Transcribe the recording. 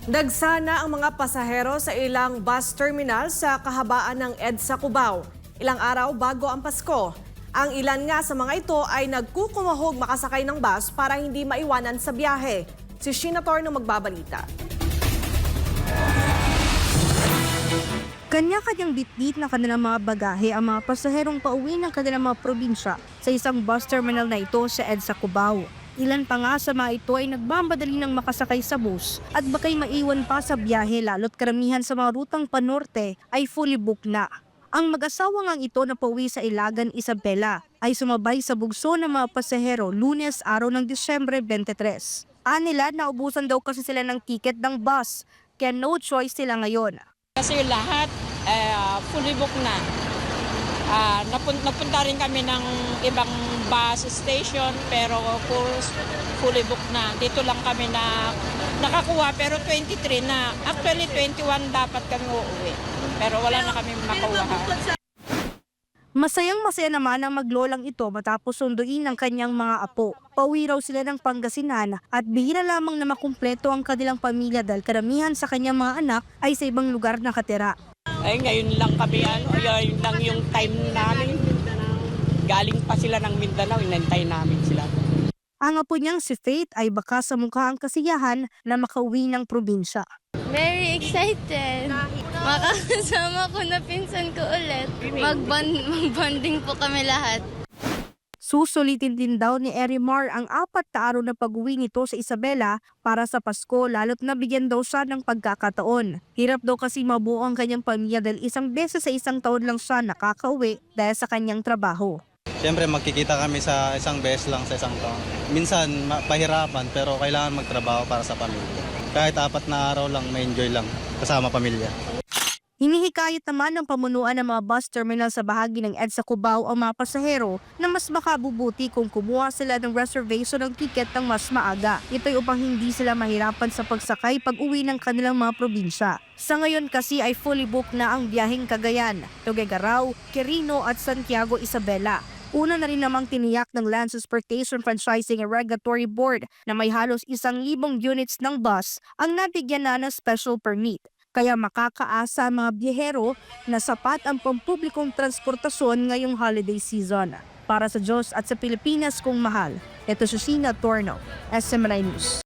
Dagsana ang mga pasahero sa ilang bus terminal sa kahabaan ng EDSA Cubao. Ilang araw bago ang Pasko. Ang ilan nga sa mga ito ay nagkukumahog makasakay ng bus para hindi maiwanan sa biyahe. Si Sheena Torno magbabalita. Kanya-kanyang bitbit na kanilang mga bagahe ang mga pasaherong pauwi ng kanilang mga probinsya sa isang bus terminal na ito sa EDSA Cubao. Ilan pa nga sa mga ito ay nagmamadali ng makasakay sa bus at bakay maiwan pa sa biyahe lalo't karamihan sa mga rutang panorte ay fully booked na. Ang mag-asawa ngang ito na pauwi sa Ilagan, Isabela ay sumabay sa bugso ng mga pasahero Lunes, araw ng Disyembre 23. Anila, naubusan daw kasi sila ng ticket ng bus kaya no choice sila ngayon. Kasi lahat fully booked na. Napunta rin kami ng ibang bus station pero fully booked na. Dito lang kami na nakakuha pero 23 na. Actually 21 dapat kami uuwi pero wala na kami makuha. Masayang-masaya naman ang maglolang ito matapos sunduin ng kanyang mga apo. Pauwi raw sila ng Pangasinan at bihira lamang na makumpleto ang kanilang pamilya dahil karamihan sa kanyang mga anak ay sa ibang lugar nakatira. Ay ngayon lang kami, yun lang yung time namin. Galing pa sila ng Mindanao, inantay namin sila. Ang apo niyang si Faith ay baka sa mukha ang kasiyahan na makauwi ng probinsya. Very excited. Makakasama ko na pinsan ko ulit. Mag-bonding po kami lahat. Susulitin din daw ni Erimar ang 4 na araw na pag-uwi nito sa Isabela para sa Pasko lalo't nabigyan daw siya ng pagkakataon. Hirap daw kasi mabuo ang kanyang pamilya dahil isang beses sa isang taon lang siya nakakauwi dahil sa kanyang trabaho. Siyempre magkikita kami sa isang beses lang sa isang taon. Minsan pahirapan pero kailangan magtrabaho para sa pamilya. Kahit 4 na araw lang, may enjoy lang kasama pamilya. Hinihikayat naman ng pamunuan ng mga bus terminal sa bahagi ng EDSA Cubao ang mga pasahero na mas makabubuti kung kumuha sila ng reservation ng tiket ng mas maaga. Ito'y upang hindi sila mahirapan sa pagsakay pag uwi ng kanilang mga probinsya. Sa ngayon kasi ay fully booked na ang biyaheng Cagayan, Tuguegarao, Quirino at Santiago, Isabela. Una na rin namang tiniyak ng Land Transportation Franchising and Regulatory Board na may halos 1,000 units ng bus ang nabigyan na ng special permit. Kaya makakaasa ang mga biyahero na sapat ang pampublikong transportasyon ngayong holiday season. Para sa Diyos at sa Pilipinas kung mahal, ito si Sheena Torno, SMNI News.